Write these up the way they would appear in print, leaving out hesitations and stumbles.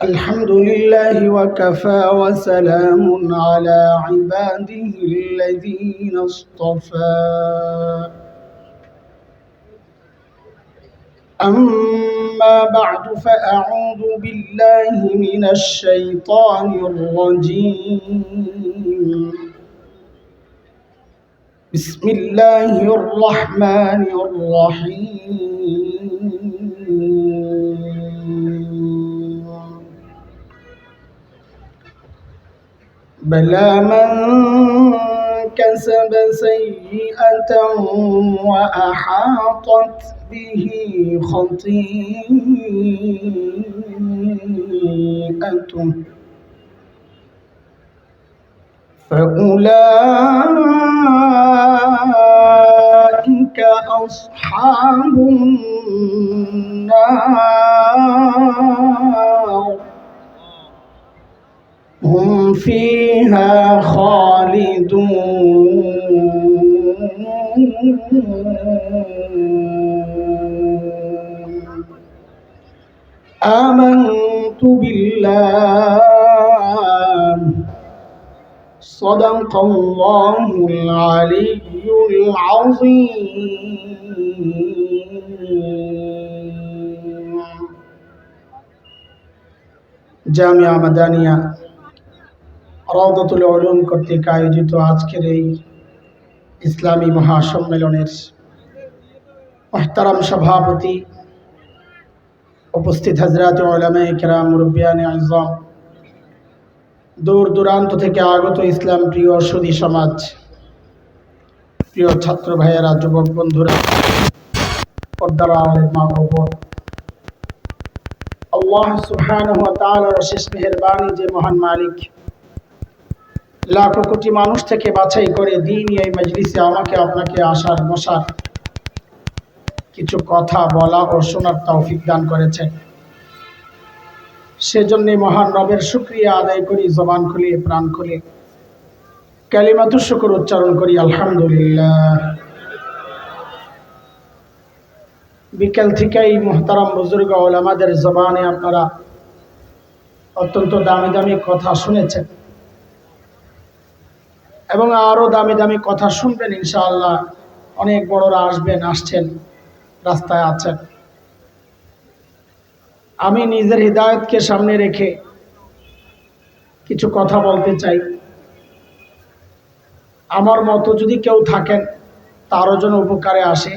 الحمد لله وكفى وسلام على عباده الذين اصطفى أما بعد فأعوذ بالله من الشيطان الرجيم بسم الله الرحمن الرحيم بلى من كسب سيئة وأحاطت به خطيئته فأولئك أصحاب النار هم فيها خالدون آمنت بالله صدق الله العلي العظيم জামিয়া মাদানিয়া রওদাতুল উলুম কর্তৃক আয়োজিত আজকের এই ইসলামী মহাসম্মেলনের মুহতারাম সভাপতি, উপস্থিত হযরত উলামায়ে কেরাম, মুরব্বিয়ানে আযম, দূর দূরান্ত থেকে আগত ইসলাম প্রিয় সুধী সমাজ, প্রিয় ছাত্র ভাইয়েরা, যুবক বন্ধুরা, পর্দার আড়ালের মা ও বোন, আল্লাহ সুবহানাহু ওয়া তাআলার অশেষ মেহেরবানি যে মহান মালিক লাখো কোটি মানুষ থেকে বাছাই করে দ্বীনি এই মজলিসে আমাকে আপনাকে আসার বসার, কিছু কথা বলা ও শোনার তৌফিক দান করেছেন। সেজন্য মহান রবের শুকরিয়া আদায় করি, জবান খুলে প্রাণ খুলে কালিমাতুশ শুকর উচ্চারণ করি, আলহামদুলিল্লাহ। বিকেল থেকেই মুহতারাম বুজুর্গ উলামাদের জবানে আপনারা অত্যন্ত দামি দামি কথা শুনেছেন এবং আরো দামি দামি কথা শুনবেন ইনশাআল্লাহ। অনেক বড়রা আসবেন, আসছেন, রাস্তায় আছেন। আমি নিজের হিদায়াতকে সামনে রেখে কিছু কথা বলতে চাই। আমার মতো যদি কেউ থাকেন, তারও যেন উপকারে আসে,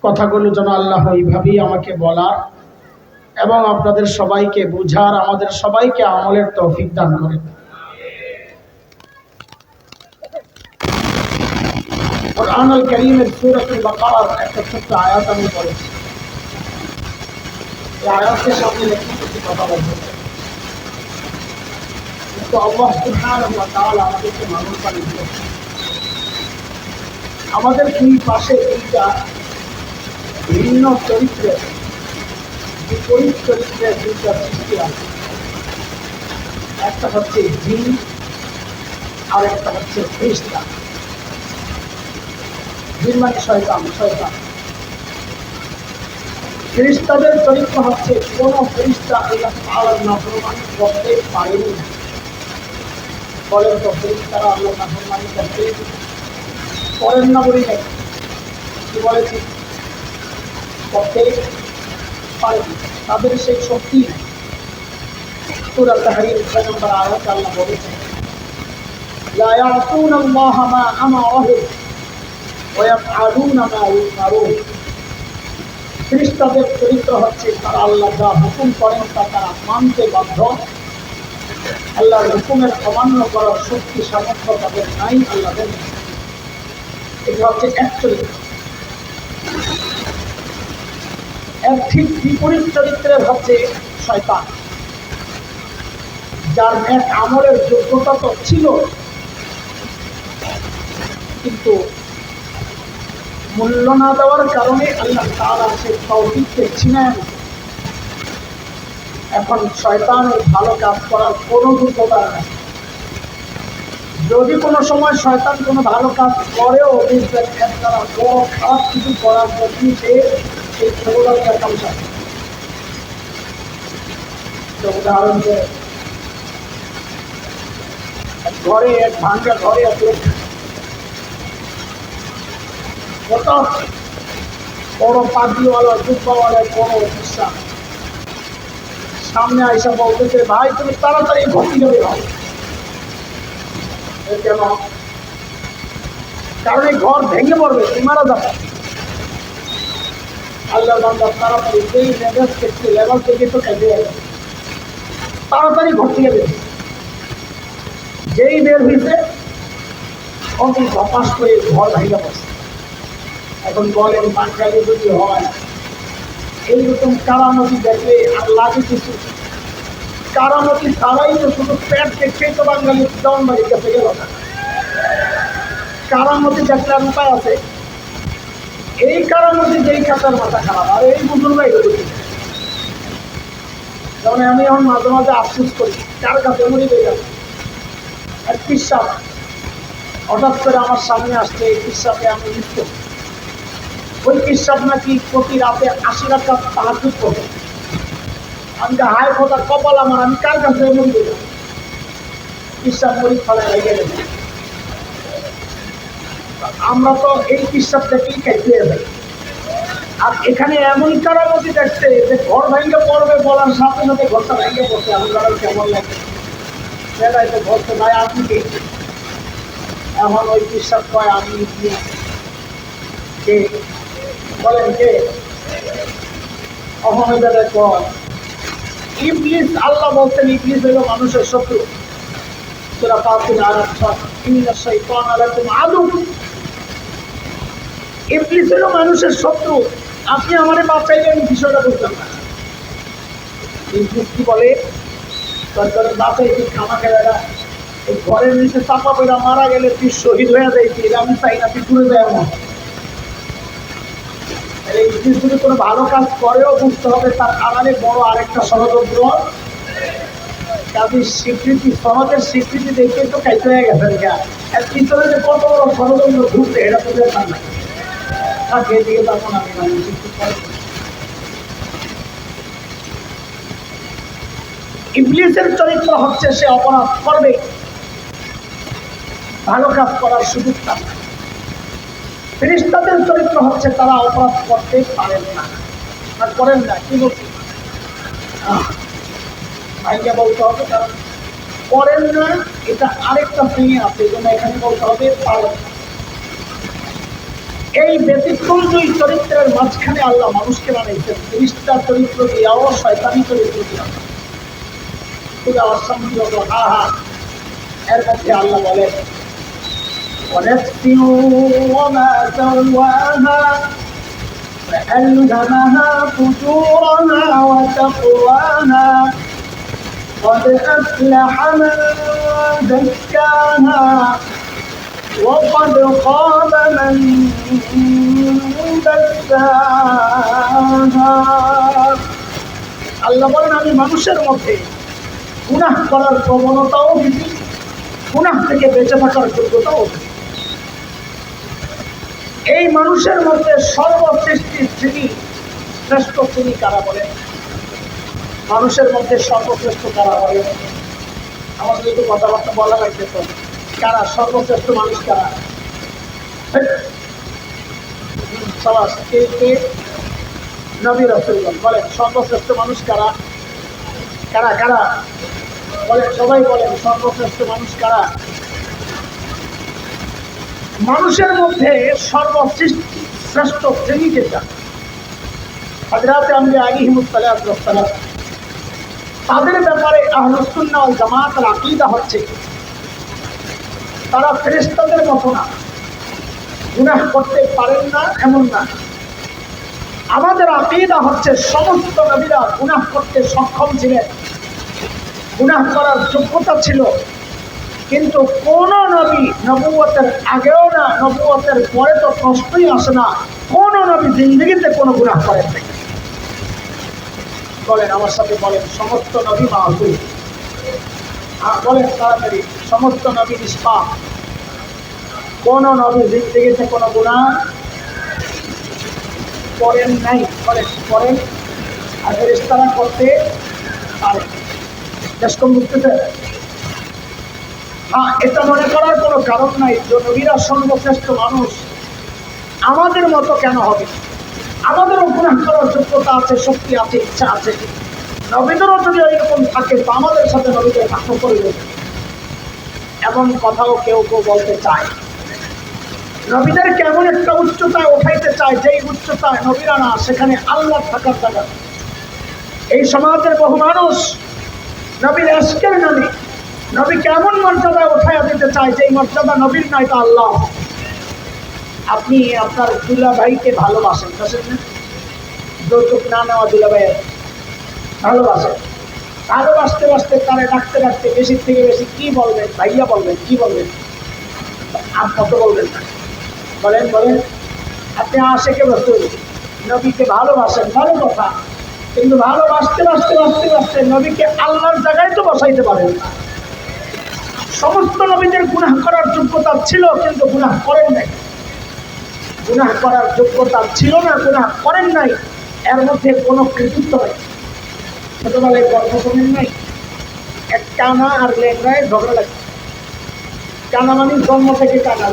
কথাগুলো যেন আল্লাহ ওইভাবেই আমাকে বলার এবং আপনাদের সবাইকে বুঝার, আমাদের সবাইকে আমলের তৌফিক দান করেন। কুরআনুল কারীমের সূরাতুল বাকারার একটা ছোট্ট আয়াত আমি পড়েছি। এই আয়াতের সামনে রেখে কিছু কথা বলতে চাই। তো আল্লাহ সুবহানাহু ওয়া তাআলা আমাদেরকে মানুষ বানিয়েছেন। আমাদের দুই পাশে দুইটা ভিন্ন চরিত্রের, বিপরীত চরিত্রের দুইটা সৃষ্টি আছে। একটা হচ্ছে জিন আর একটা হচ্ছে ফেরেশতা। জিন মানে শয়তান। ফেরেশতাদের চরিত্র হচ্ছে কোন ফেরেশতা আল্লাহ তাআলার নাফরমানি করতে পারেনি। বলেন তো, ফেরেশতারা আল্লাহর নাফরমানি করতে পারেন না বলি নাই? কি বলেছি? করতে পারেন। তাদের সেই শক্তি নাই। সূরা তাহরীম 6 নম্বর আয়াতে আল্লাহ বলেছেন, লা ইয়াসুনাল্লাহা মা আমারাহুম ওয়া ইয়াফআলুনা মা ইউমারুন। ফেরেশতাদের চরিত্র হচ্ছে তারা আল্লাহ যা হুকুম করেন তা তারা মানতে বাধ্য। আল্লাহর হুকুমের অমান্য করার শক্তি সামর্থ্য তাদের নাই, আল্লাহ দেন। এটা হচ্ছে এক চরিত্র। এর ঠিক বিপরীত চরিত্রের হচ্ছে শয়তান, যার এক আমলের যোগ্যতা তো ছিল, কিন্তু মূল্য না দেওয়ার কারণে আল্লাহ তাআলা সেই তৌফিককে ছিনেন। এখন শয়তানের ভালো কাজ করার কোনো যোগ্যতা নেই। যদি কোনো সময় শয়তান কোনো ভালো কাজ করেও বুঝবেন এর দ্বারা বড় খারাপ কিছু করার জন্য সে সেই ক্ষমতার কাজ। উদাহরণ যে ঘরে এক ভাঙ্গা ঘরে এক লোক কত বড় পাগড়িওয়ালা জুব্বাওয়ালা বড় বিশ্বাস সামনে আইসা বলতেছে, ভাই তুমি তাড়াতাড়ি ঘটি যাবে ভাই। কেন? কারণ এই ঘর ভেঙে পড়বে, তুমি মারা যাবে। আল্লাহ বান্দা তাড়াতাড়ি যেই লেভেল থেকে লেভেল থেকে তো কেটে যাবে, তাড়াতাড়ি ঘর থেকে বের যেই বের হয়েছে অতি ধপাস করে ঘর ভেঙে পড়ছে। এখন বলেন বাঙালি যদি হয় এইরকম কারামতি দেখলে আর লাগে কিছু? কারামতি ছাড়াই তো শুধু পেট দেখেই তো বাঙালি জন বাড়ির কাছে গেল না। কারামতি দেখলে আর উপায় আছে? এই কারামতি যেই খাতার মাথা খারাপ, আর এই বুজুর্গাই বুঝি। যেমন আমি এখন মাঝে মাঝে আফসোস করি, কার কাছে মরি হয়ে গেল এক পিসাব হঠাৎ করে আমার সামনে আসছে। এই পিসাবকে আমি লিপ্ত, ওই পিসাব নাকি প্রতি রাতে 80 রাকাত তাহাজ্জুদ পড়ে। আমি হায় খোদা কপাল আমার, আমি কার কাছে মরি হয়ে গেল? পিসাব মরি ফলে লেগে গেল। আমরা তো এই পিসাব থেকেই খাইতে যাই। আর এখানে এমন কারামতি দেখছে যে ঘর ভেঙে পড়বে বলার সাথে সাথে ঘরটা ভেঙে পড়ছে। আমি কারণ কেমন লাগে সেটাই তো ঘরতে ভাই আপনি কে? এখন ওই পিসাব কয় আমি কে বলেন কে? অহমেদারে কয় ইবলিস। আল্লাহ বলছেন ইবলিস হলো মানুষের শত্রু। সূরা ফাতির আয়াত 6, ইন্নাশ শাইতানা লাকুম আদু। ইবলিস হলো মানুষের শত্রু। আপনি আমারে বাঁচাইলেন, বিষয়টা বুঝলাম না। ইবলিস কি বলে? সরকারের বাঁচাই তুই খামা খেলাটা এই ঘরের নিচে চাপা পড়া মারা গেলে তুই শহীদ হয়ে যাইছি, এটা আমি চাই না, তুই ঘুরে যায় আমার। এই ইবলিস যদি কোনো ভালো কাজ করেও বুঝতে হবে তার আড়ালে বড় আরেকটা ষড়যন্ত্র। কাজের স্বীকৃতি, সমাজের স্বীকৃতি দেখে তো খাইতে হয়ে গেছে। এর পিছনে যে কত বড় ষড়যন্ত্র ঘুরছে এটা তো জানা না। তাকে দিকে তখন আমি ইবলিসের চরিত্র হচ্ছে সে অপরাধ করবে, ভালো কাজ করার সুযোগ পাবে। ফেরেশতাদের চরিত্র হচ্ছে তারা অপরাধ করতে পারেন না, আর করেন না। কি বলছি ভাইকে বলতে হবে, কারণ করেন না এটা আরেকটা শ্রেণী আছে, এই জন্য এখানে বলতে হবে পারেন। এই ব্যতিক্রম দুই চরিত্রের মাঝখানে আল্লাহ মানুষকে বানাইছেন ফেরেশতা চরিত্র দিয়াও, শয়তানি চরিত্র দিয়াও। এর মধ্যে আল্লাহ বলেন ونفس وما سواها فألهمها فجورها وتقواها قد أفلح من زكاها وقد خاب من دساها। আল্লাহ বলেন আমি মানুষের মধ্যে গুনাহ করার প্রবণতাও বেশি, গুনাহ থেকে বেঁচে থাকার যোগ্যতাও বেশি। এই মানুষের মধ্যে সর্বশ্রেষ্ঠ শ্রেণী, শ্রেষ্ঠ শ্রেণী কারা বলেন? মানুষের মধ্যে সর্বশ্রেষ্ঠ কারা বলেন? আমাদের একটু কথাবার্তা বলা লাগছে তো, কারা সর্বশ্রেষ্ঠ মানুষ? কারা? নবী রাসূলগণ বলেন সর্বশ্রেষ্ঠ মানুষ কারা? কারা কারা বলেন? সবাই বলেন সর্বশ্রেষ্ঠ মানুষ কারা? মানুষের মধ্যে সর্বশ্রেষ্ঠ শ্রেণী যেটা হযরতে আম্বিয়া আলাইহিমুস সালাতু ওয়াস সালাম, তাদের ব্যাপারে আহলুস সুন্নাহ ওয়াল জামাতের আকীদা হচ্ছে তারা ফেরেশতাদের মতো না, গুনাহ করতে পারেন না এমন না। আমাদের আকীদা হচ্ছে সমস্ত নবীরা গুনাহ করতে সক্ষম ছিলেন, গুনাহ করার যোগ্যতা ছিল, কিন্তু কোন নবী নবুয়তের আগেও না নবুয়তের পরে তো প্রশ্নই আসে না কোন নবী জিন্দেগিতে কোনো গুনাহ করেন নাই। বলেন আমার সাথে, বলেন সমস্ত নবী মাসুম। বলেন তাড়াতাড়ি, সমস্ত নবী নিষ্পাপ, কোন নবী জিন্দেগিতে কোনো গুনাহ করেন নাই। বলেন করেন, আর ফেরেশতারা করতে পারে। বেশ কম বুঝতেছে। হ্যাঁ, এটা মনে করার কোনো কারণ নাই যে নবীরা সর্বশ্রেষ্ঠ মানুষ, আমাদের মতো কেন হবে? আমাদেরও গুনাহ করার যোগ্যতা আছে, শক্তি আছে, ইচ্ছা আছে। নবীদেরও যদি এরকম থাকে তো আমাদের সাথে নবীদের ভাগ্য করবে, এমন কথাও কেউ কেউ বলতে চায়। নবীদেরকে এমন একটা উচ্চতায় উঠাইতে চায় যেই উচ্চতায় নবীরা না, সেখানে আল্লাহ থাকার জায়গা। এই সমাজের বহু মানুষ নবীর এশকের নামে নবীকে এমন মর্যাদায় উঠাইয়া দিতে চায় যেই মর্যাদা নবীর নাই, তা আল্লাহ। আপনি আপনার দুলা ভাইকে ভালোবাসেন, বুঝেন না? যৌতুক না নেওয়া দুলা ভাইয়ের ভালোবাসেন। ভালোবাসতে বাসতে তারে ডাকতে ডাকতে বেশি থেকে বেশি কি বলবেন? ভাইয়া বলবেন, কি বলবেন? আর কত বলবেন না? বলেন বলেন। আপনি আশেকে রসুল নবীকে ভালোবাসেন, ভালো কথা, কিন্তু ভালোবাসতে বাসতে বাসতে বাসতে নবীকে আল্লাহর জায়গায় তো বসাইতে পারেন না। সমস্ত নবীদের গুনাহ করার যোগ্যতা ছিল, কিন্তু গুনাহ করেন নাই। গুনাহ করার যোগ্যতা ছিল না, গুনাহ করেন নাই, এর মধ্যে কোনো কৃতিত্ব নাই। ছোটবেলায় গল্প শোনেন নাই? এক কানা আর লেংরায় ঝগড়া লাগে। কানা মানে জন্ম থেকে কানা,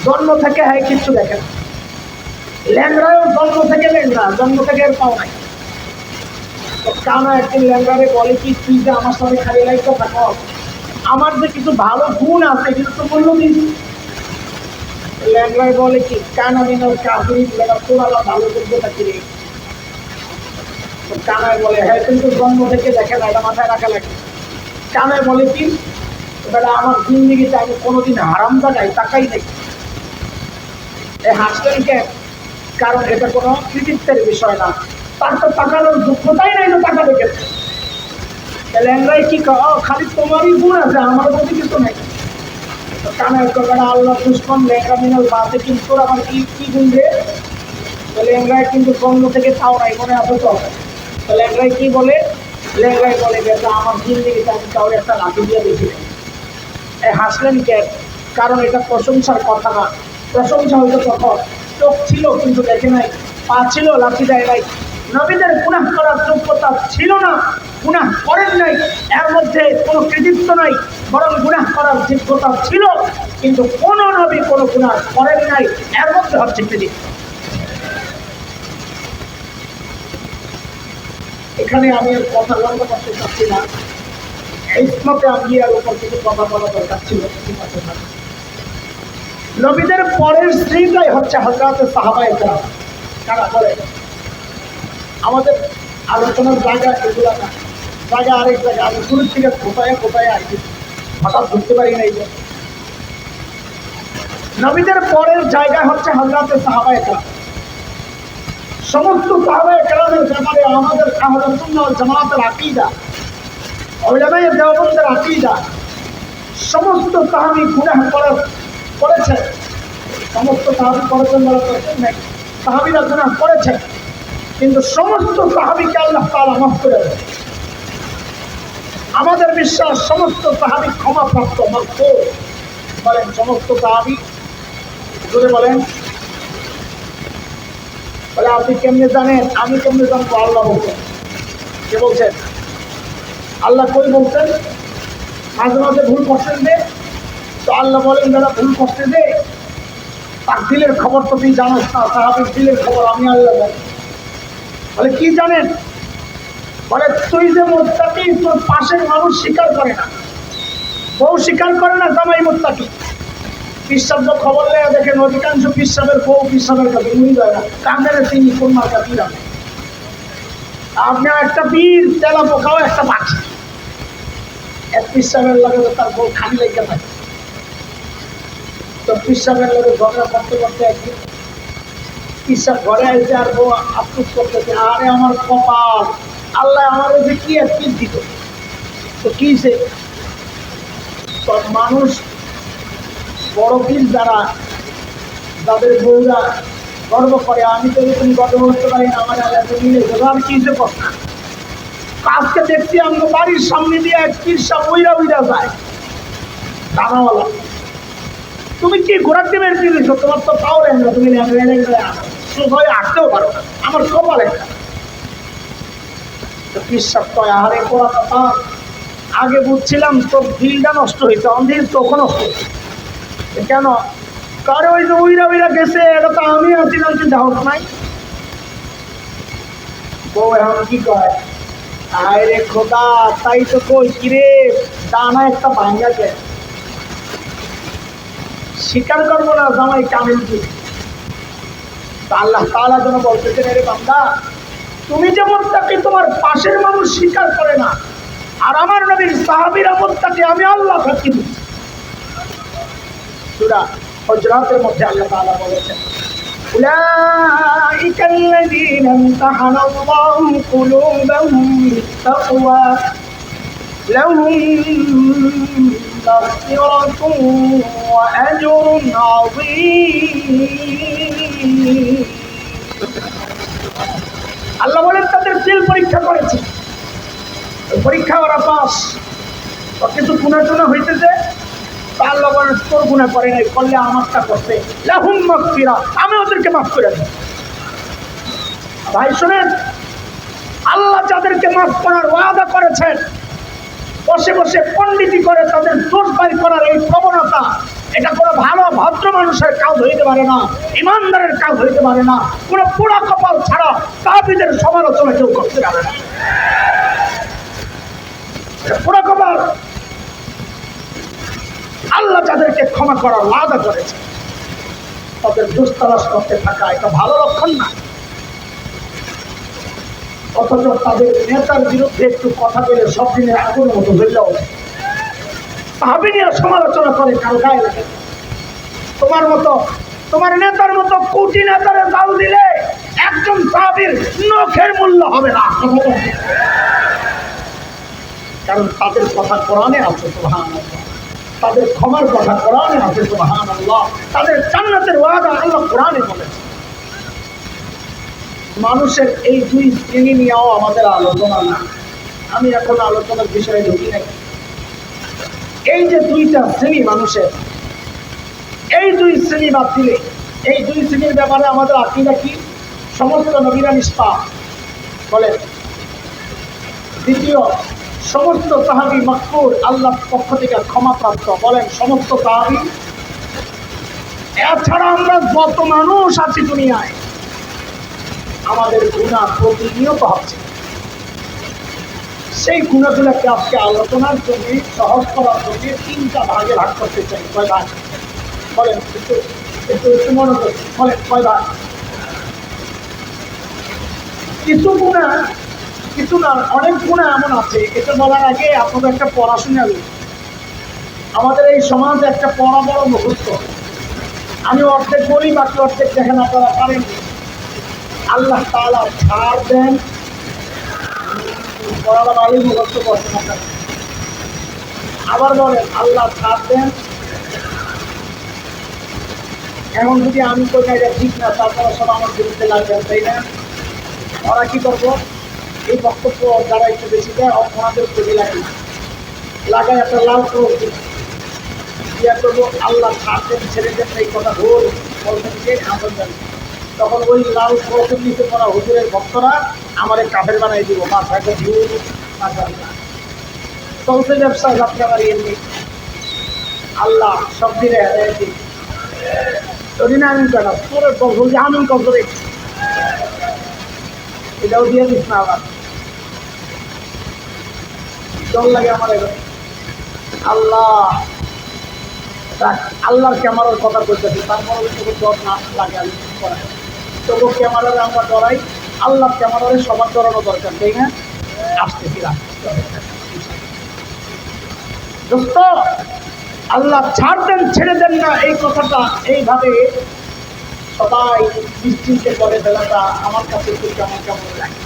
জন্ম থেকে হয় কিচ্ছু দেখে না। ল্যাংরাও জন্ম থেকে ল্যাংরা, জন্ম থেকে এর পাও নাই। কানা একদিন ল্যাংরারে বলে কি, তুই যে আমার সাথে খালি লাইতে থাকো, আমার যে কিছু ভালো গুণ আছে কিন্তু তো মূল্য দিস। ল্যাংরায় বলে কি, কানা দিন কাহিনী তোর আল্লাহ ভালো যোগ্যতা কিনে। কানায় বলে হ্যাঁ, কিন্তু জন্ম থেকে দেখে না, এটা মাথায় রাখা লাগে। কানায় বলে কি, বেটা আমার জিন্দিগিতে আমি কোনোদিন হারাম জায়গায় তাকাই নাই। এই হাসলেন কে? কারণ এটা কোনো কৃতিত্বের বিষয় না, তার তো তাকানোর যোগ্যতাই নাই, তো তাকাবে কেন? ল্যাংরাই কি খালি তোমারই গুণ আছে, আমার প্রতি কিছু নেই। কানায় বেটা আল্লাহ দুশ্মন ল্যাংরা মিনাল বাসে, কিন্তু তোর আমার কি কি গুণ রে? ল্যাংরায় কিন্তু জন্ম থেকে তাও নাই, মনে আছে তো? ল্যাংরাই কি বলে? ল্যাংরাই বলে বেটা আমার জিন্দিগিতে আমি তাও একটা লাঠি দিয়ে দেখি। হাসলেন কে? কারণ এটা প্রশংসার কথা না। প্রশংসা হইতো তখন চোখ ছিল কিন্তু দেখে নাই, পা ছিল লাঠি দেয় নাই। নবীদের গুনাহ করার যোগ্যতা ছিল না, গুনাহ করেন নাই, এর মধ্যে কোনো কৃতিত্ব নাই, বরং গুনাহ করার যোগ্যতা ছিল, কিন্তু কোন নবী কোনো গুনাহ করেন নাই, এর মধ্যে হচ্ছে কৃতিত্ব। এখানে আমি কথা লম্বা করতে চাচ্ছি না, ইসমতে আম্বিয়ার উপর কিছু কথা বলা দরকার ছিল। নবীদের পরের স্ত্রীটাই হচ্ছে হযরতে সাহাবায়ে কেরাম। কারা বলে? আমাদের আলোচনার জায়গা এগুলা না, জায়গা আরেক জায়গা। আমি শুরুর থেকে কোথায় কোথায় আসি হঠাৎ ধরতে পারি নাই। নবীদের পরের জায়গা হচ্ছে হযরতে সাহাবায়ে কেরাম। সমস্ত সাহাবায়ে কেরামের ব্যাপারে আমাদের আহলে সুন্নাহ ওয়াল জামাতের আকীদা, উলামায়ে দেওবন্দের আকীদা, সমস্ত সাহাবী গুনাহ করেছে। সমস্ত সাহাবী করেছেন বলা করেছেন নাই, সাহাবীরা গুনাহ করেছে, কিন্তু সমস্ত সাহাবীকে আল্লাহ তাআলা মাফ করে দেন। আমাদের বিশ্বাস সমস্ত সাহাবী ক্ষমাপ্রাপ্ত, মাগফুর। বলেন সমস্ত সাহাবী, জোরে বলেন। বলে আপনি কেমনে জানেন? আমি কেমনে জানবো? আল্লাহ বলছেন। কে বলছেন? আল্লাহ কই বলছেন? মাঝে মাঝে ভুল করছেন দে, তো আল্লাহ বলেন যারা ভুল করতে দে তার দিলের খবর তো তুই জানোস না, সাহাবীর দিলের খবর আমি আল্লাহ জানি। বলে কি জানেন? বলে তুই যে মুত্তাকি, তোর পাশের মানুষ স্বীকার করে না, বউ স্বীকার করে না, জামাই মুত্তাকি। পিসাব খবর লেগে দেখেন অধিকাংশ পিসাবের বউ পিসাবের কাছে মুড়ি দেয় না, কান্দারে তিনি কোন মার্কা পীর আছে। আপনার একটা পীর তেলা পোকাও একটা পাখি, এক পিসাবের লাগে তার বউ খালি লেগে থাকে। তো পিসাবের লোকে ঝগড়া করতে করতে একদিন পিসাব ঘরে আসছে, আর বউ আফসোস করতেছে, আরে আমার কপাল, আল্লাহ আমার যে কি এক পিস দিত। তো কি সে সব মানুষ বড় পীর যারা, যাদের বউরা গর্ব করে, আমি তো এরকম গর্ব করতে পারি না, আমার আল্লাহ মিলে আর কি সে কথা। আজকে দেখছি আমাকে বাড়ির সামনে দিয়ে এক পীর সাহেব উইরা উইরা যায় দানাওয়ালা। তুমি কি ঘোরার টিমের পীর দিচ্ছ? তোমার তো পাও লেন না, তুমি সোজায় আঁকতেও পারো না, আমার কপাল একটা। বিশ্বাস কয় আরে কোরা কথা আগে বুঝছিলাম তোর দিলটা নষ্ট হয়েছে, অন্ধের চোখও নষ্ট হয়েছে। কেন? কারো ওই যে উইরা উইরা গেছে, এটা তো আমি আছিলাম, চিন্তা হোক নাই। বউ এখন কি কয়, আয় রে খোদা, তাই তো কই কিরে ডানা একটা ভাঙ্গা যায়, স্বীকার করবো না জামাই কামিল কি। আল্লাহ তাআলা যেন বলতেছেন, রে বান্দা, তুমি যে মুত্তাকি তোমার পাশের মানুষ স্বীকার করে না, আর আমার নবীর সাহাবীরা মুত্তাকি, আমি আল্লাহ সাক্ষী দিচ্ছি। সূরা হুজরাতের মধ্যে আল্লাহ তাআলা বলেছেন, উলাইকা আল্লাযীনা ইমতাহানাল্লাহু কুলুবাহুম বিত-তাকওয়া লাহুম মাগফিরাতুন ওয়া আজরুন আযীম। আল্লাহ বলেন তাদের দিল পরীক্ষা করেছে, পরীক্ষা ওরা পাস। কিছু গুনাহ টুনা হইতেছে, আল্লাহ বলেন তোর গুনাহ করে নাই, করলে আমারটা করতে, লাহুম মাগফিরা, আমি ওদেরকে মাফ করে দেব। ভাই শুনেন, আল্লাহ যাদেরকে মাফ করার ওয়াদা করেছেন, বসে বসে পণ্ডিতি করে তাদের দোষ বাইর করার এই প্রবণতা, এটা কোনো ভালো ভদ্র মানুষের কাজ হইতে পারে না, ইমানদারের কাজ হইতে পারে না। কোনো পোড়া কপাল ছাড়া কাফিরদের সমালোচনা কেউ করতে পারে না। পোড়া কপাল। আল্লাহ যাদেরকে ক্ষমা করার ওয়াদা করেছে, তাদের দোষ তালাশ করতে থাকা এটা ভালো লক্ষণ না। অথচ তাদের নেতার বিরুদ্ধে একটু কথা বলে সব দিনের আগুন মতো হইলেও সাহাবী নিয়ে সমালোচনা করে, কারো গায়ে লাগে। তোমার মতো, তোমার নেতার মতো কোটি নেতারে দাও দিলে একজন সাহাবীর নখের মূল্য হবে না। কারণ তাদের কথা কোরআনে আছে, সুবহানাল্লাহ। তাদের ক্ষমার কথা কোরআনে আছে, সুবহানাল্লাহ। তাদের জান্নাতের ওয়াদা আল্লাহ কোরআনে বলেছে। মানুষের এই দুই শ্রেণী নিয়েও আমাদের আলোচনা না, আমি এখন আলোচনার বিষয়ে ঢুকি নাই। এই যে দুইটা শ্রেণী মানুষের, এই দুই শ্রেণী বাদ দিলে, এই দুই শ্রেণীর ব্যাপারে আমাদের আকীদা কি? সমস্ত নবীরা নিষ্পাপ বলেন। দ্বিতীয়, সমস্ত সাহাবী মাগফুর, আল্লাহর পক্ষ থেকে ক্ষমাপ্রাপ্ত বলেন, সমস্ত সাহাবী। এছাড়া আমরা যত মানুষ আছি দুনিয়ায়, আমাদের গুনাহ প্রতিনিয়ত হচ্ছে। সেই গুনাহগুলোকে আজকে আলোচনার জন্য, সহজ করার জন্য তিনটা ভাগে ভাগ করতে চাই। কয় ভাগ বলেন? একটু একটু একটু মনোযোগ বলেন, কয় ভাগ? কিছু গুনাহ, কিছু না, অনেক গুনাহ এমন আছে। এটা বলার আগে আপনাদের একটা পড়াশোনা, আমাদের এই সমাজে একটা বড় বড় মুহূর্ত, আমি অর্ধেক বলি, বাকি অর্ধেক দেখেন আপনারা পারেন। আল্লাহ তাআলা ছাড় দেন, পড়াটা ভালোই মুখস্থ করছেন আপনারা। আবার বলেন আল্লাহ ছাড় দেন। এখন যদি আমি কই না এটা ঠিক না, তারপরে সব আমার বিরুদ্ধে লাগবেন, তাই না? ওরা কি করবো? এই বক্তব্য যারা একটু বেশি দেয় ওনাদের প্রতি লাগায় একটা লাল ক্রস ইয়া করবো, আল্লাহ ছাড় দেন, ছেড়ে দেন, এই কথা ভুল বলবেন যে আমল জানি। তখন ওই লাল ক্রসের নিচে পড়া হুজুরের ভক্তরা আমাদের কাফের বানাই দিব, মাথাকে ভুল মাথা চলছে ব্যবসা যাত্রা বাড়ি। এমনি আল্লাহ সব দিলে ওদিন আমি কেনা তোর বলছি আমি কত এটাও দিয়ে দিস না, আবার জল লাগে আমার। এবার আল্লাহ আল্লাহর ক্যামেরার কথা বলতেছি, তারপরে তোকে ডর না লাগে, আমি করাই তবু ক্যামেরারে আমরা ডরাই, আল্লাহ ক্যামেরারে সবার ডরানো দরকার, তাই না? আসতেছি দোস্ত, আল্লাহ ছাড় দেন, ছেড়ে দেন না, এই কথাটা এইভাবে সবাই নিশ্চিন্তে করে ফেলাটা আমার কাছে একটু কেমন কেমন লাগে।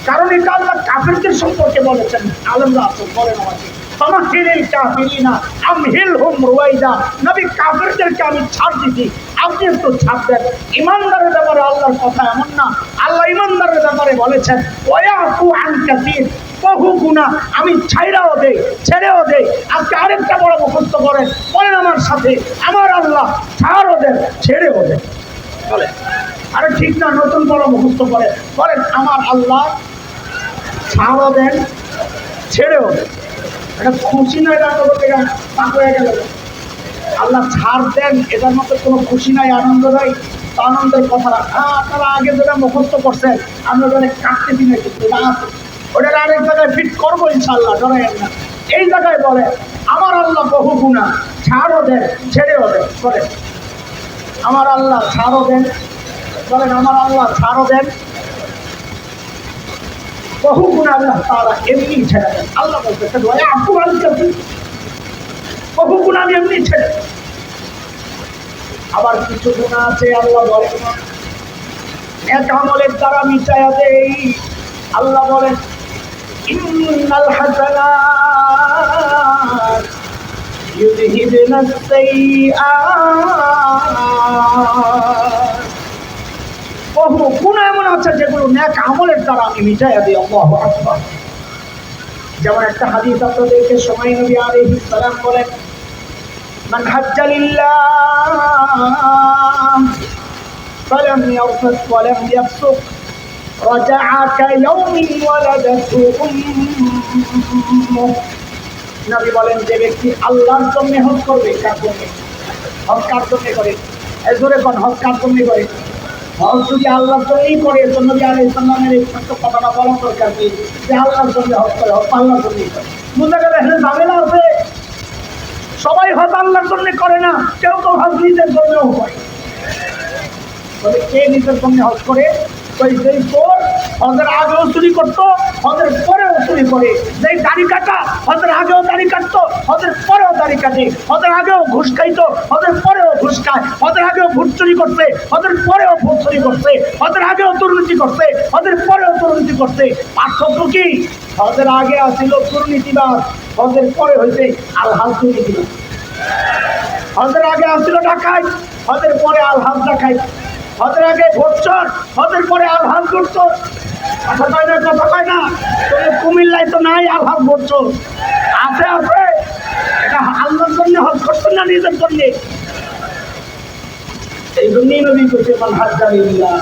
কারণ এটা আল্লাহ কাফেরদের সম্পর্কে বলেছেন। আলেমরা আছেন, বলেন আমাকে, নবী কাফেরদেরকে আমি ছাড় দিছি, আপনি একটু ছাড় দেন। ইমানদারের ব্যাপারে আল্লাহর কথা এমন না, আল্লাহ ইমানদারের ব্যাপারে বলেছেন ওয়ায়াফু আন কাসীর, বহু গুনাহ আমি ছাইড়াও দেই, ছেড়েও দেই। আজকে আরেকটা বড় মুখস্থ করেন, বলেন আমার সাথে, আমার আল্লাহ ছাড়ও দেন, ছেড়েও দেন। বলেন, আরে ঠিক না, নতুন বড় মুখস্থ করেন, বলেন আমার আল্লাহ ছাড়ও দেন ছেড়েও দেন। এটা খুশি নয়, এটা পাক হয়ে গেল। আল্লাহ ছাড় দেন, এটার মধ্যে কোনো খুশি নাই, আনন্দ নাই। তো আনন্দের কথা আপনারা আগে যেটা মুখস্থ করছেন, আমি ওটা কাটতে দিনে কিন্তু না আছে, ওটা আরেক জায়গায় ফিট করবো ইনশাল্লাহ, ডরেন না। এই জায়গায় বলে আমার আল্লাহ বহু গুণা, ছাড়ও দেন ছেড়েও দেন। বলেন আমার আল্লাহ ছাড়ও দেন, বলেন আমার আল্লাহ ছাড়ও দেন, বহু গুণা আল্লাহ তাআলা এমনি ছেড়ে দেন। আল্লাহ বলতে আপু আলকাছি, বহু গুণা আমি এমনি ছেড়ে দেন। আবার কিছু গুণা আছে আল্লাহ বলেন না, এক আমলের দ্বারা মিটায়া দেই। আল্লাহ বলেন ইন্নাল হাসানাত ইউযহিবনাস সাইয়্যাত। বহু গুনাহ এমন আছে যেগুলো নেক আমলের দ্বারা আমি মিটায়া দিই। আল্লাহু আকবার। যেমন একটা হাদিস আপনাদেরকে সময় নবী আলাইহিস সালাম বলেন মান হাজ্জা লিল্লাহ ফালাম ইয়ারফুস ওয়ালাম ইয়াফসুক রাজাআ কায়াউমিন ওয়ালাদাতহু উম্মুহ। নবী বলেন যে ব্যক্তি আল্লাহর জন্য হজ করবে, কার জন্য হজ কার জন্য করে, জোরে কোন হজ কার জন্য করে? হজ যদি আল্লাহর জন্যই করে, নবী আলাইহিস সালামের এই ছোট্ট কথাটা বলা দরকার কি যে আল্লাহর জন্য হজ করে, হজ আল্লাহর জন্যই করে। বুঝা গেল এখানে ঝামেলা আছে। সবাই হজ আল্লাহর জন্য করে না, কেউ তো হজ নিজের জন্যও করে। বলে কে নিজের জন্য হজ করে? যেই চোর হজের আগেও চুরি করতো, হজের পরেও চুরি করে। যেই দাড়ি কাটা হজের আগেও দাড়ি কাটতো, হজের পরেও দাড়ি কাটে। হজের আগেও ঘুষ খাইতো, হজের পরেও ঘুষ খায়। হজের আগেও ভোট চুরি করছে, হজের পরেও ভোট চুরি করছে। হজের আগেও দুর্নীতি করছে, হজের পরেও দুর্নীতি করছে। পার্থক্য কি? হজের আগে আসছিল দুর্নীতিবাদ, হজের পরে হয়েছে আলহাজ দুর্নীতিবাদ। হজের আগে আসছিল ডাকাত, হজের পরে আলহাজ ডাকাত। হজের আগে ভোটচোর, হজের পরে আলহাজ ভোটচোর। কথা কয় না, কথা কয় না। তবে কুমিল্লায় তো নাই আলহাজ ভোটচোর, আছে আছে। এটা আল্লাহর জন্য হজ করছেন না নিজের জন্য? এই জন্যই নবী বলছে মান হাজ্জা লিল্লাহ,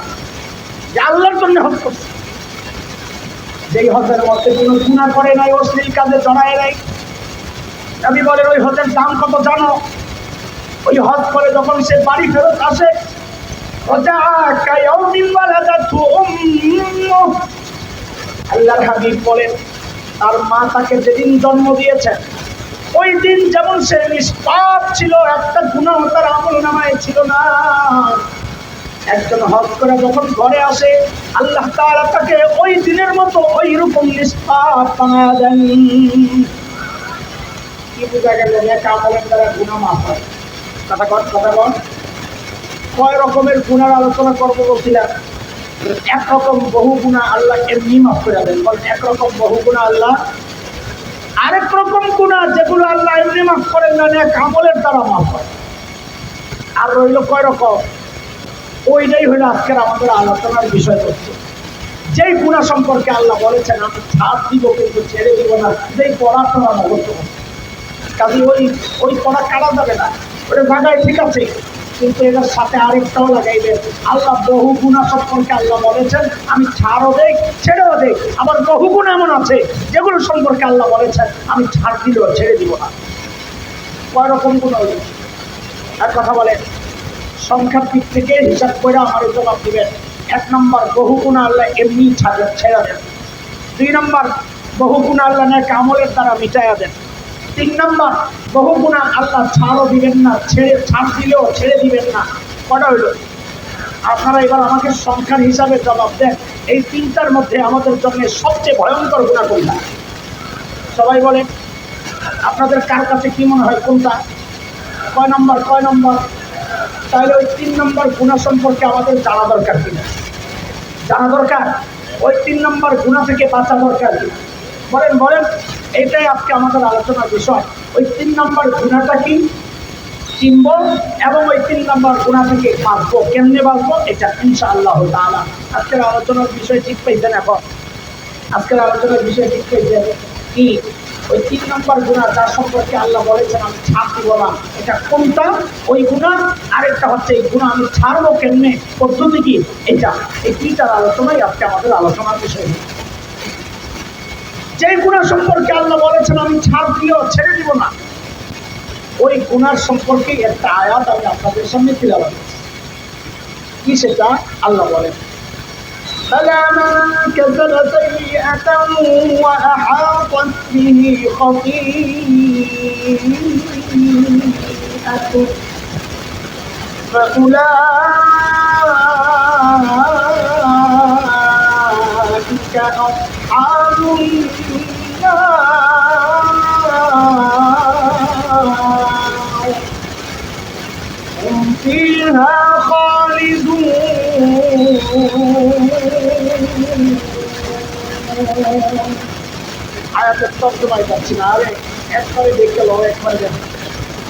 যে আল্লাহর জন্য হজ করছে। যেই হজের মধ্যে কোনো গুনাহ করে নাই, অশ্লীল কাজে জড়ায় নাই। নবী বলেন ওই হজের দাম কত জানো? ওই হজ করে যখন সে বাড়ি ফেরত আসে, আল্লাহর হাবিব বলেন তার মা তাকে যেদিন জন্ম দিয়েছেন ওই দিন যেমন সে নিষ্পাপ ছিল, একটা গুনাহ তার আমলনামায় ছিল না। একজন হজ করে যখন ঘরে আসে, আল্লাহ তাআলা তাকে ওই দিনের মতো ওই রকম নিষ্পাপ বানায়া দেন। কি বোঝা গেল? নেক আমলের দ্বারা গুনাহ মাফ হয়। কথা কন, কথা কন। কয় রকমের গুনার আলোচনা করবো বলছিলাম? একরকম বহু গুনাহ আল্লাহ এমনি মাফ করে দেন। বলেন একরকম বহু গুনাহ আল্লাহ। আরেক রকম গুনাহ যেগুলো আল্লাহ এমনি মাফ করেন না, নেক আমলের দ্বারা মাফ হয়। আর রইল কয় রকম? ওইটাই হইল আজকের আমাদের আলোচনার বিষয় হচ্ছে যেই গুনাহ সম্পর্কে আল্লাহ বলেছেন আমি ছাড় দিব কিন্তু ছেড়ে দিব না, যেই পড়াশোনা মুখস্থ করছে। কাজে ওই পড়া কাটা যাবে না, ওটা জায়গায় ঠিক আছে, কিন্তু এটার সাথে আরেকটাও লাগাইবেন। আল্লাহ বহু গুনাহ সম্পর্কে আল্লাহ বলেছেন আমি ছাড়ও দেই ছেড়েও দেই। আবার বহু গুনাহ এমন আছে যেগুলো সম্পর্কে আল্লাহ বলেছেন আমি ছাড় দিলেও ছেড়ে দিব না। কয় রকম গুনাহ? এক কথা বলেন, সংখ্যার দিক থেকে হিসাব করে আমার জবাব দিবেন। 1 নম্বর বহু গুনাহ আল্লাহ এমনি ছেড়ে দেন। 2 নম্বর বহু গুনাহ আল্লাহ নেক আমলের দ্বারা মিটাইয়া দেন। 3 নম্বর বহু গুনাহ আল্লাহ ছাড়ও দিবেন না, ছাড় দিলেও ছেড়ে দিবেন না। কটা হইল? আপনারা এবার আমাকে সংখ্যার হিসাবে জবাব দেন। এই 3টার মধ্যে আমাদের জন্য সবচেয়ে ভয়ঙ্কর গুনাহ কোনটা? সবাই বলেন আপনাদের কার কাছে কি মনে হয় কোনটা? কয় নম্বর, কয় নম্বর? তাহলে ওই 3 নম্বর গুনাহ সম্পর্কে আমাদের জানা দরকার কিনা? জানা দরকার। ওই 3 নম্বর গুনাহ থেকে বাঁচা দরকার কিনা? বলেন বলেন। এটাই আজকে আমাদের আলোচনার বিষয়। ওই 3 নম্বর গুনাহটা কি চিনব এবং ওই 3 নম্বর গুনাহ থেকে বাঁচবো। কেমনে বাঁচবো? এটা ইনশাআল্লাহ তাআলা আজকের আলোচনার বিষয় ঠিক পাইছেন। এখন আজকের আলোচনার বিষয় ঠিক পাইছেন কি? ওই 3 নম্বর গুনাহ যার সম্পর্কে আল্লাহ বলেছেন আমি ছাড় দিব না, এটা কোনটা? ওই গুনাহ। আরেকটা হচ্ছে এই গুনাহ আমি ছাড়বো কেমনে, পদ্ধতি কি? এটা এই 3টার আলোচনাই আজকে আমাদের আলোচনার বিষয়। যেই গুনাহ সম্পর্কে আল্লাহ বলেছেন আমি ছাড় দিলেও ছেড়ে দিব না, ওই গুনার সম্পর্কে একটা আয়াত আমি আপনাদের সামনে তিলাওয়াত করছি। কি সেটা? আল্লাহ বলেন فلا من كسب سيئة وأحاطت به خطيئته فأولئك أصحاب النار هم فيها خالدون। আয়াতের তর্জমায় যাচ্ছি না, আরে একবারে দেখতে লো, একবারে দেখ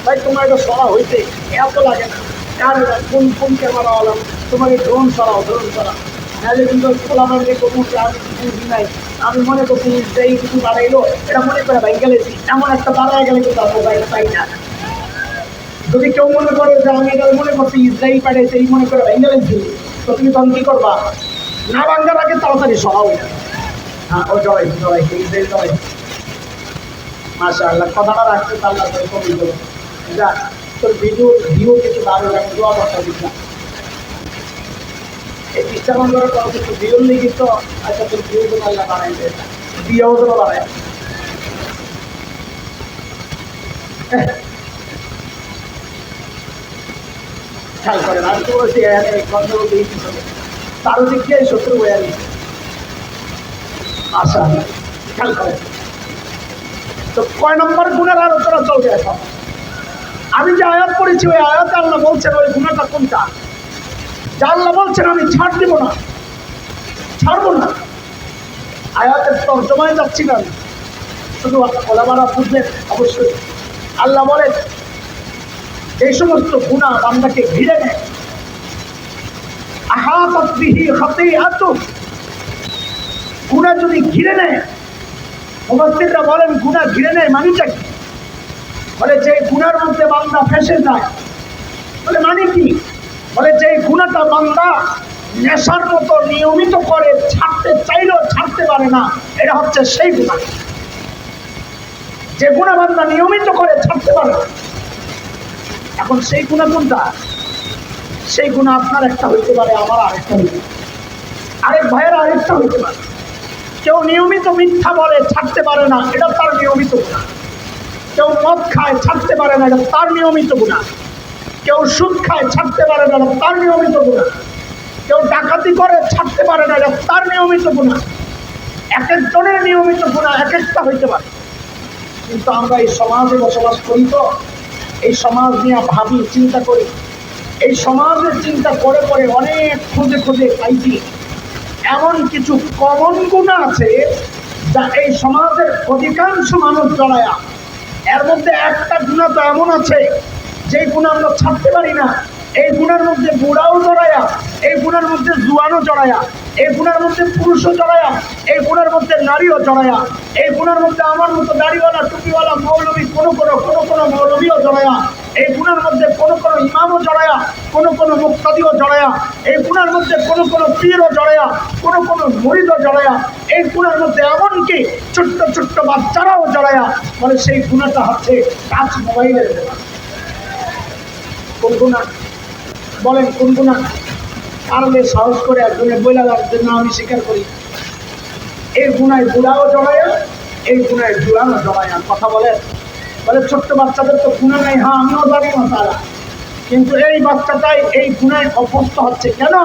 ভাই, তোমার এটা সরা হইতে এত লাগে না। কার কোন কোন ক্যামেরা হলাম, তোমাকে ড্রোন সরাও, ড্রোন সরাও, নাহলে কিন্তু খোলাবার দেখো আমি বুঝি নাই। আমি মনে করছি যেই কিছু বাড়াইলো এটা মনে করে ভাই গেলেছি, এমন একটা বাড়ায় গেলে কিন্তু আপনার বাইরে পাই না। যদি কেউ মনে করে যে আমি এটা মনে করছি ইসরায়েল পাঠিয়েছে এই মনে করে ভেঙে গেছি, তো তুমি তখন কি করবা? না ভাঙ্গার আগে তাড়াতাড়ি সরাও এটা। হ্যাঁ, ও জয় জয় ইসরায়েল জয়। মাশাআল্লাহ, কথাটা রাখতে আল্লাহ করে কবি করো। যা তোর ভিডিও কিছু ভালো লাগে, দোয়া করতে দিচ্ছিলাম এই পৃষ্ঠা বন্ধের কোনো কিছু ভিউ লিখি তো। আচ্ছা, তোর ভিউ তো আল্লাহ বাড়াই দেয়, বিয়েও তো বাড়ায়। খেয়াল করেন, আমি তো বলছি তারও দিক দিয়ে শত্রু হয়ে গেছে। আশা খেয়াল করেন তো কয় নম্বর গুণের আলোচনা চলবে এখন। আমি যে আয়াত পড়েছি ওই আয়াতে আল্লাহ বলছেন ওই গুণাটা কোনটা, যা আল্লাহ বলছেন আমি ছাড় দিব না, ছাড়বো না। আয়াতের তর্জমায় যাচ্ছি না, শুধু ওলামারা বুঝলেন অবশ্যই। আল্লাহ বলেন এই সমস্ত গুনাহ বান্দাকে ঘিরে নেয়, আহাতাত বিহি খাতিআতুহু, গুনাহ যদি ঘিরে নেয়, মুফাসসিররা বলেন গুনাহ ঘিরে নেয় মানেটা কি? বলে যে গুনার মধ্যে বান্দা ফেঁসে যায়। বলে মানে কি? বলে যে গুনাহটা বান্দা নেশার মতো নিয়মিত করে, ছাড়তে চাইলেও ছাড়তে পারে না, এটা হচ্ছে সেই গুনাহ। যে গুনাহ বান্দা নিয়মিত করে ছাড়তে পারে না, এখন সেই গুনাহ কোনটা? সেই গুনাহ আপনার একটা হইতে পারে, আমার আরেকটা হইতে পারে, আরেক ভাইয়ের আরেকটা হইতে পারে। কেউ নিয়মিত মিথ্যা বলে ছাড়তে পারে না, এটা তার নিয়মিত গুনাহ। কেউ মদ খায় ছাড়তে পারে না, এটা তার নিয়মিত গুনাহ। কেউ সুদ খায় ছাড়তে পারে না, এটা তার নিয়মিত গুনাহ। কেউ ডাকাতি করে ছাড়তে পারে না, এটা তার নিয়মিত গুনাহ। এক একজনের নিয়মিত গুনাহ এক একটা হইতে পারে। কিন্তু আমরা এই সমাজে বসবাস করি তো, এই সমাজ নিয়ে ভাবি, চিন্তা করি। এই সমাজের চিন্তা করে করে অনেক খুঁজে খুঁজে পাইছি এমন কিছু কমন গুনাহ আছে যা এই সমাজের অধিকাংশ মানুষ জড়ায়া। এর মধ্যে একটা গুনাহ তো এমন আছে যে গুনাহ আমরা ছাড়তে পারি না। এই গুনার মধ্যে বুড়াও জড়ায়া, এই গুনার মধ্যে জুয়ানও জড়ায়া, এই গুনার মধ্যে পুরুষও জড়ায়া, এই গুনার মধ্যে নারীও জড়ায়া, এই গুনার মধ্যে আমার মতো দাড়িওয়ালা টুপিওয়ালা মৌলবী কোনো মৌলবীও জড়ায়া, এই গুনার মধ্যে কোনো ইমামও জড়ায়া, কোনো মুক্তাদিও জড়ায়া, এই গুনার মধ্যে কোনো পীরও জড়ায়া, কোনো মুরিদও জড়ায়া, এই গুনার মধ্যে এমনকি ছোট্ট ছোট্ট বাচ্চারাও জড়ায়া। মানে সেই গুনাহটা হচ্ছে টাচ মোবাইলের গুনাহ। কোন গুনাহ বলেন? কোন গুনাহ? পারলে সাহস করে একজনের বইলা লাগছে না, আমি স্বীকার করি এই গুনায় বুড়াও জড়ায়া, এই গুনায় জুয়ানও জড়ায়া। কথা বলেন? বলে ছোট্ট বাচ্চাদের তো গুনাহ নাই। হ্যাঁ, আমিও জানি না তারা, কিন্তু এই বাচ্চাটাই এই গুনায় অভ্যস্ত হচ্ছে। কেন?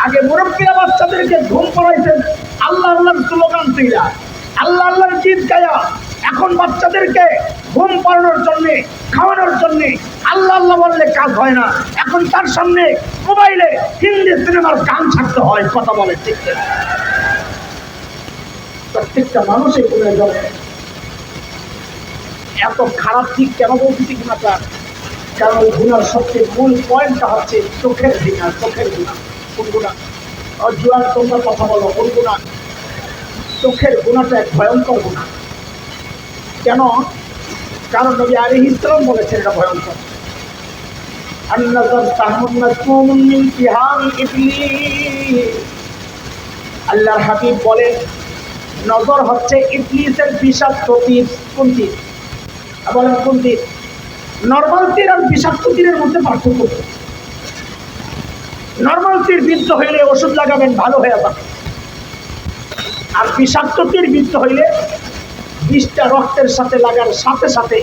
আগে মুরব্বীরা বাচ্চাদেরকে ঘুম পড়াইতেন আল্লাহ আল্লাহর স্লোগান তুইলা, আল্লাহ আল্লাহর গীত গায়া। এখন বাচ্চাদেরকে ঘুম পাড়ানোর জন্যে, খাওয়ানোর জন্যে আল্লাহ আল্লাহ বললে কাজ হয় না। এখন তার সামনে মোবাইলে হিন্দি সিনেমার গান ছাড়তে হয়। কথা বলে ঠিক না? প্রত্যেকটা মানুষ এই গুনায় জড়ে। এত খারাপ দিক কেন বলতেছি গুনাহটা? কারণ ওই গুনার সবচেয়ে মূল পয়েন্টটা হচ্ছে চোখের গুনাহ। চোখের গুনাহ কোন গুনাহ? জুয়ার তোমরা কথা বলো, কোন গুনাহ? চোখের গুনাহটা এক ভয়ঙ্কর গুনাহ। কেন? কারণ নবী আলাইহিস সালাম বলেছেন এটা ভয়ঙ্কর। আন-নাযার তাহমুন মাসমুমুন মিন তিহামি ইবলিস। আল্লাহর হাবিব বলেন নজর হচ্ছে ইবলিসের বিষাক্ত তীর। কোন তীর? বলেন কোন তীর? নরমাল তীর আর বিষাক্ত তীরের মধ্যে পার্থক্য। নরমাল তীর বিদ্ধ হইলে ওষুধ লাগাবেন, ভালো হয়ে যাবে। আর বিষাক্ত তীর বিদ্ধ হইলে বিষটা রক্তের সাথে লাগার সাথে সাথে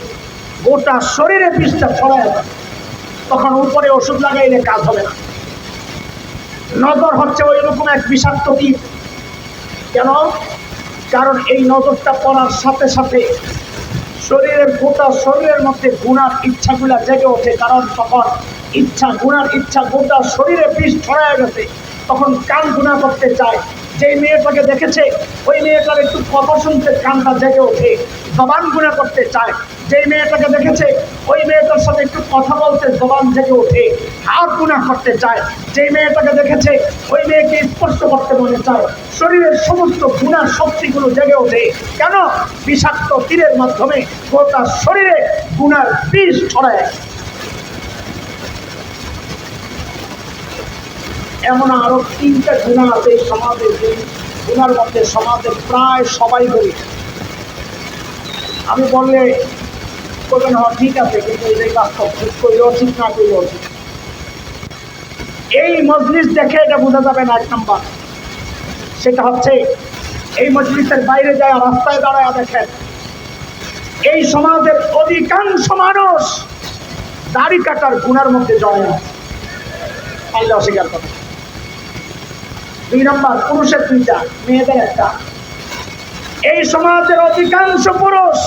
গোটা শরীরে বিষটা ছড়ায় যাবে, তখন উপরে ওষুধ লাগাইলে কাজ হবে না। নজর হচ্ছে ওই রকম এক বিষাক্ত তীর। কেন? কারণ এই নজরটা পড়ার সাথে সাথে শরীরের গোটা শরীরের মধ্যে গুনার ইচ্ছাগুলা জেগে ওঠে। কারণ তখন গুনার ইচ্ছা গোটা শরীরে বিষ ছড়ায় গেছে, তখন কান গুনাহ করতে চায়। যেই মেয়েটাকে দেখেছে ওই মেয়েটার একটু কথা শুনতে কানটা জেগে ওঠে, জবান গুনাহ করতে চায়। যেই মেয়েটাকে দেখেছে ওই মেয়েটার সাথে একটু কথা বলতে জবান জেগে ওঠে, হাত গুনাহ করতে চায়। যেই মেয়েটাকে দেখেছে ওই মেয়েকে স্পর্শ করতে মনে চায়, শরীরের সমস্ত গুনার শক্তিগুলো জেগে ওঠে। কেন? বিষাক্ত তীরের মাধ্যমে গোটা শরীরে গুনার বিষ ছড়ায়। এমন আরো 3টা গুনাহ আছে সমাজে, যে গুনার মধ্যে সমাজের প্রায় সবাই বলি। আমি বললে বলবেন হ্যাঁ ঠিক আছে, কিন্তু এই বাস্তব, ঠিক করলেও ঠিক, না করলেও ঠিক। এই মজলিস দেখে এটা বোঝা যাবে না। 1 নাম্বার সেটা হচ্ছে এই মজলিসের বাইরে যায় রাস্তায় দাঁড়ায় দেখেন এই সমাজের অধিকাংশ মানুষ দাড়ি কাটার গুনার মধ্যে জড়ায় আছে, পারলে অস্বীকার করে। 2 নাম্বার পুরুষের 2টা, মেয়েদের 1টা। এই সমাজের অধিকাংশ পুরুষ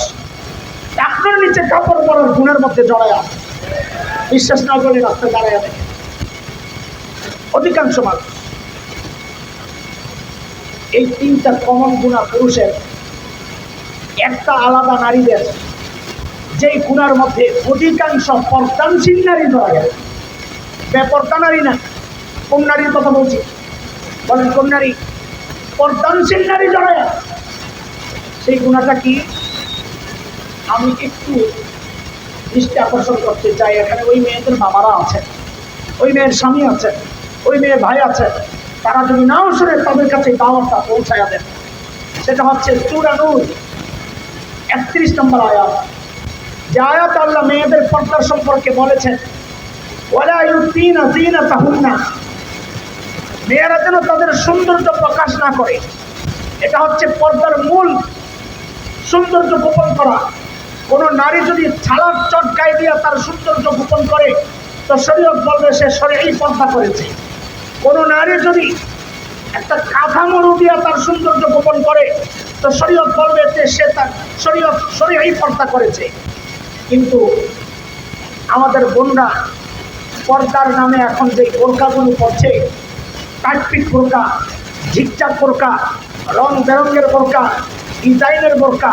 আপনার নিচে কাপড় পরার গুণের মধ্যে জড়ায় আছে, বিশ্বাস না করলে রাস্তায় দাঁড়ায় দেখে অধিকাংশ মানুষ। এই 3টা কমন গুণা পুরুষের, একটা আলাদা নারীদের, যেই গুণার মধ্যে অধিকাংশ পর্দানশীল নারী জড়ায়। বেপর্দা নারী না। কোন নারীর কথা বলছি? বলেন কোন নারী? পর্দানশীল নারী জড়ায়। সেই গুণাটা কি? আমি একটু দৃষ্টি আকর্ষণ করতে চাই। এখানে ওই মেয়েদের বাবারা আছেন, ওই মেয়ের স্বামী আছেন, ওই মেয়ের ভাই আছেন, তারা যদি নাও শুনে তাদের কাছে দাওয়াতটা পৌঁছায়া দেন। সেটা হচ্ছে সূরা নূর 31 নম্বর আয়াত। যে আয়াত আল্লাহ মেয়েদের পর্দার সম্পর্কে বলেছেন, ওয়ালা ইউতিনা যিনাতাহুন্না, মেয়েরা যেন তাদের সৌন্দর্য প্রকাশ না করে। এটা হচ্ছে পর্দার মূল, সৌন্দর্য গোপন করা। কোন নারী যদি ছালার চটকায় দিয়া তার সৌন্দর্য গোপন করে, তো শরীয়ত বলবে সে শরীয়ী পর্দা করেছে। কোন নারী যদি একটা কাঁথা মরু দিয়া তার সৌন্দর্য গোপন করে, তো শরীয়ত বলবে যে সে তার শরীয়ী পর্দা করেছে। কিন্তু আমাদের বোনরা পর্দার নামে এখন যে বোরকাগুলো পড়ছে, কাটপিট বোরকা, ঝিকচাক বোরকা, রং বেরঙের বোরকা, ডিজাইনের বোরকা,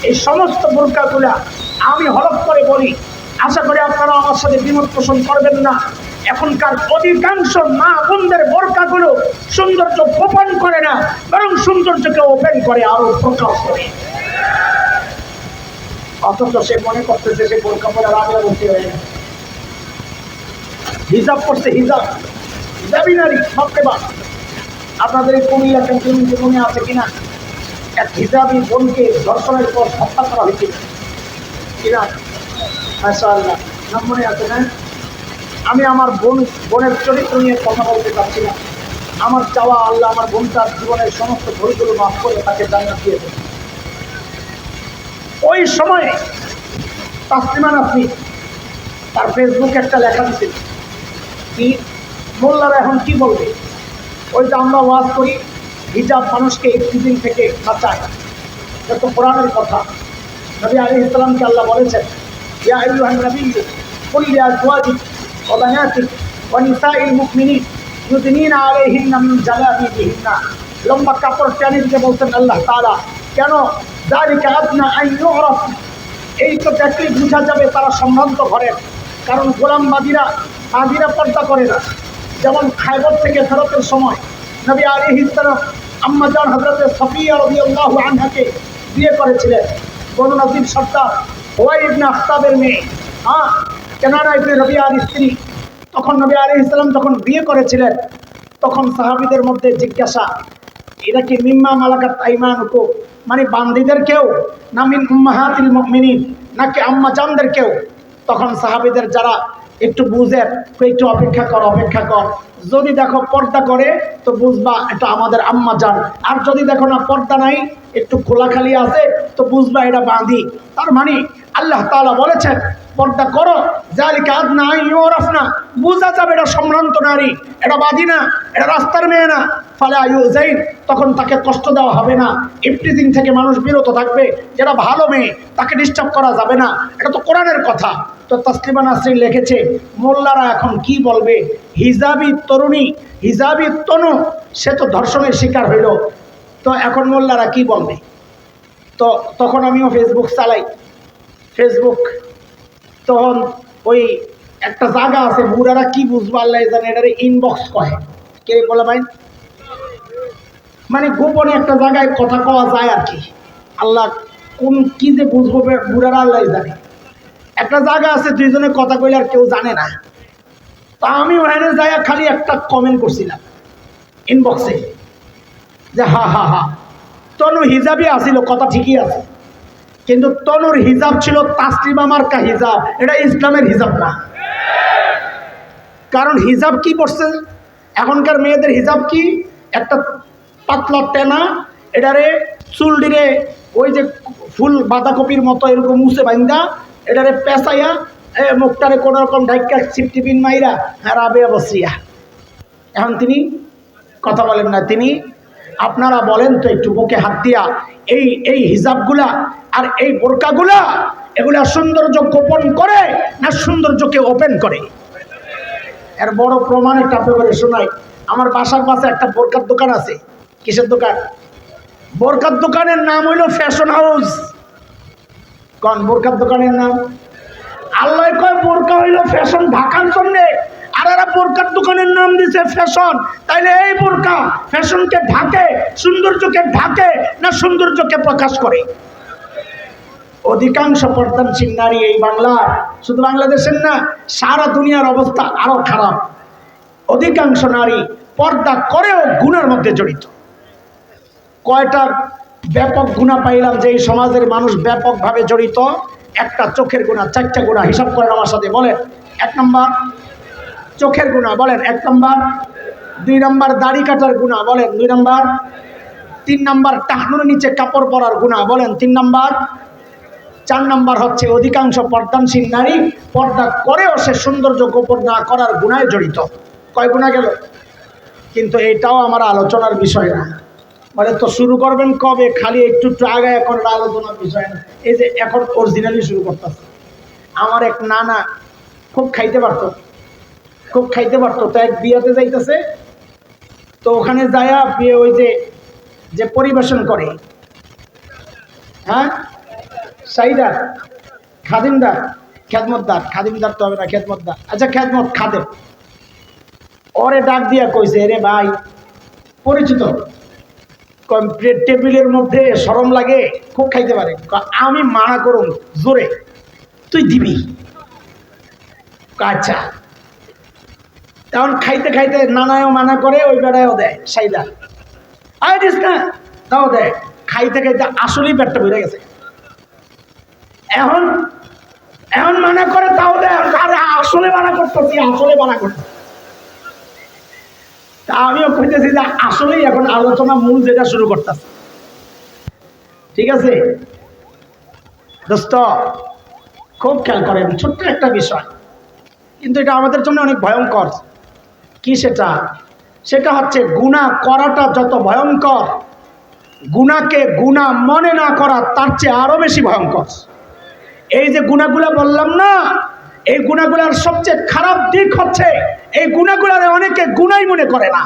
এই সমস্ত বোরকাগুলা আমি হলফ করে বলি, আশা করি আপনারা আমার সাথে দ্বিমত পোষণ করবেন না, এখনকার অধিকাংশ মা বোনদের বোরকাগুলো সৌন্দর্য গোপন করে না, বরং সৌন্দর্যকে ওপেন করে, আরো প্রকাশ করে। অথচ সে মনে করতেছে সে বোরকা পরে রাজা বলতে হয়ে গেছে। হিজাব করছে, হিজাবি নারী সবকেবা। আপনাদের এই কুমিল্লা ক্যান্টনমেন্টে মনে আছে কিনা এক হিজাবি বোনকে ধর্ষণের পর হত্যা করা হয়েছিল কিনা? মাশাআল্লাহ, নাম মনে আছে না? আমি আমার বোনের চরিত্র নিয়ে কথা বলতে চাচ্ছি না। আমার চাওয়া আল্লাহ আমার বোনটার জীবনের সমস্ত ভুলগুলো মাফ করে তাকে জান্নাত দিয়ে দেন। ওই সময়ে তাসলিমা নাসরিন তার ফেসবুকে একটা লেখা দিতেন, কি মোল্লারা এখন কি বলবে? ওই যে আমরা ওয়াজ করি হিজাব মানুষকে ইফতিজিং থেকে বাঁচায়, এটা তো কোরআনের কথা। নবী আলাইহিস সালামকে আল্লাহ বলেছেন, ইয়া আইয়ুহান নাবিয়্যু কুল লিআজওয়াজিক ওয়া বানাতিক ওয়া নিসাইল মুমিনিন ইউদনিনা আলাইহিন্না মিন জালাবিবিহিন্না। লম্বা কাপড় টেনে দিতে বলছেন আল্লাহ তাআলা। কেন? যালিকা আদনা আন ইউরাফ, এই তো দেখলে বোঝা যাবে তারা সম্ভ্রান্ত ঘরের। কারণ গোলামবাদীরা পর্দা করে না। যেমন খায়বর থেকে ফেরতের সময় নবী আলাইহিস সালাম আম্মা জান হযরত সাফিয়া রাদিয়াল্লাহু আনহাকে বিয়ে করেছিলেন। বনু নজির সর্দার হুয়াই ইবনে আখতাবের মেয়ে, কেনানা ইবনে রবিয়ার স্ত্রী। তখন নবী আলাইহিস সালাম যখন বিয়ে করেছিলেন, তখন সাহাবীদের মধ্যে জিজ্ঞাসা, এটা কি মিম্মা মালাকাত আইমানুকুম, মানে বান্দীদের কেউ, না মিন উম্মাহাতিল মুমিনিন, নাকি আম্মা জানদের কেউ? তখন সাহাবীদের যারা একটু বুঝেন, একটু অপেক্ষা কর, অপেক্ষা কর, যদি দেখো পর্দা করে তো বুঝবা এটা আমাদের আম্মা জান, আর যদি দেখো না পর্দা নাই, একটু খোলাখালি আছে, তো বুঝবা এটা বাঁধি। তার মানে আল্লাহ তাআলা বলেছেন পর্দা করো, যালিকা আদনা আন ইউরাফনা, বুঝা যাবে এটা সম্ভ্রান্ত নারী, এটা বাঁধি না, এটা রাস্তার মেয়ে না, ফালা ইউযাইন, তখন তাকে কষ্ট দেওয়া হবে না, ইফটিজিং থেকে মানুষ বিরত থাকবে, যেটা ভালো মেয়ে তাকে ডিস্টার্ব করা যাবে না। এটা তো কোরআনের কথা। তো তাসলিমা নাসরিন লিখেছে, মোল্লারা এখন কি বলবে, হিজাবি তরুণী, হিজাবি তনু, সে তো ধর্ষণের শিকার হইল, তো এখন মোল্লারা কি বলবে? তো তখন আমিও ফেসবুক চালাই, ফেসবুক তখন ওই একটা জায়গা আছে, বুড়ারা কি বুঝবো আল্লাহ জানে, এটারে ইনবক্স কয়, কে বলে ভাই, মানে গোপনে একটা জায়গায় কথা কওয়া যায় আর কি, আল্লাহ কোন কি যে বুঝবো বুড়ারা আল্লাহ জানে। একটা জায়গা আছে দুইজনে কথা কইলে আর কেউ জানে না, তা আমি ওখানে যাই খালি একটা কমেন্ট করছিলাম ইনবক্সে যে হা হা হা, তনু হিজাবই আসিল, কথা ঠিকই আছে, কিন্তু তনুর হিজাব ছিল তাসলিমা মার্কা হিজাব, এটা ইসলামের হিজাব না। কারণ হিজাব কি পড়ছে এখনকার মেয়েদের, হিজাব কি একটা পাতলা টেনা, এটারে চুলডিরে ওই যে ফুল বাঁধাকপির মতো এরকম মুছে বাইন্দা, এটারে পেঁচাইয়া মুখটারে কোনো রকম ঢাইকা চিপটিপিন মাইরা, হ্যাঁ রাবেয়া বসিয়া। এখন তিনি কথা বলেন না, তিনি আপনারা বলেন তো একটু বুকে হাত দিয়া, এই হিজাবগুলা আর এই বোরকাগুলা, এগুলা সৌন্দর্য গোপন করে না সৌন্দর্যকে ওপেন করে? এর বড় প্রমাণ একটা আপনাদের শোনাই। আমার বাসার পাশে একটা বোরকার দোকান আছে। কিসের দোকান? বোরকার দোকানের নাম হইল ফ্যাশন হাউস। কোন বোরকার দোকানের নাম? আল্লাহ কয় বোরকা হইল ফ্যাশন ঢাকার জন্যে, আর এরা বোরকার দোকানের নাম দিছে ফ্যাশন। তাইলে এই বোরকা ফ্যাশনকে ঢাকে, সৌন্দর্যকে ঢাকে না সৌন্দর্যকে প্রকাশ করে? অধিকাংশ পর্দানশীল নারী এই বাংলার, শুধু বাংলাদেশের না, সারা দুনিয়ার অবস্থা আরো খারাপ। অধিকাংশ নারী পর্দা করেও গুনার মধ্যে জড়িত। কয়টা ব্যাপক গুনাহ পাইলাম যে এই সমাজের মানুষ ব্যাপকভাবে জড়িত? একটা চোখের গুনাহ, চারটা গুনাহ, হিসাব করেন আমার সাথে, বলেন। 1 নম্বর চোখের গুনাহ, বলেন 1 নম্বর। 2 নম্বর দাড়ি কাটার গুনাহ, বলেন 2 নম্বর। 3 নম্বর টাহনুর নিচে কাপড় পরার গুনাহ, বলেন 3 নম্বর। 4 নম্বর হচ্ছে অধিকাংশ পর্দানশীল নারী পর্দা করেও সে সৌন্দর্য গোপন না করার গুনায় জড়িত। কয় গুনাহ গেল? কিন্তু এটাও আমার আলোচনার বিষয় না। বলে তো শুরু করবেন কবে? খালি একটু আগে, এখন আলোচনার বিষয় না। এই যে এখন অরিজিনালি শুরু করতেছে। আমার এক নানা খুব খাইতে পারতো, খুব খাইতে পারতো, তো এক বিয়াতে যাইতেছে, তো ওখানে যায়া বিয়ে ওই যে পরিবেশন করে, হ্যাঁ সাইদার, খাদিমদার, খেদমতদার, খাদিমদার তো হবে না, খেদমতদার, আচ্ছা খেদমত খাদেম, ওরে ডাক দিয়া কইছে, রে ভাই পরিচিত, টেবিলের মধ্যে শরম লাগে, খুব খাইতে পারে, আমি মানা করুন জোরে, তুই দিবি। আচ্ছা, তখন খাইতে খাইতে নানায়ও মানা করে, ওই বেড়ায়ও দেয়, সাইদা আয় দিস না, তাও দেয়। খাইতে খাইতে আসলেই পেটটা ভরে গেছে, এখন এখন মানা করে, তাও দেয়, আরে আসলে মানা করতেছি, আসলে মানা করতেছি। তা আমিও কইতেছি যে আসলেই এখন আলোচনা মূল যেটা শুরু করতেছে, ঠিক আছে দোস্ত? খুব খেয়াল করেন, ছোট্ট একটা বিষয়, কিন্তু এটা আমাদের জন্য অনেক ভয়ঙ্কর। কি সেটা? সেটা হচ্ছে গুনাহ করাটা যত ভয়ঙ্কর, গুনাহকে গুনাহ মনে না করা তার চেয়ে আরো বেশি ভয়ঙ্কর। এই যে গুনাহগুলা বললাম না, এই গুনাহগুলার সবচেয়ে খারাপ দিক হচ্ছে এই গুনাহগুলারে অনেকে গুনাহই মনে করে না।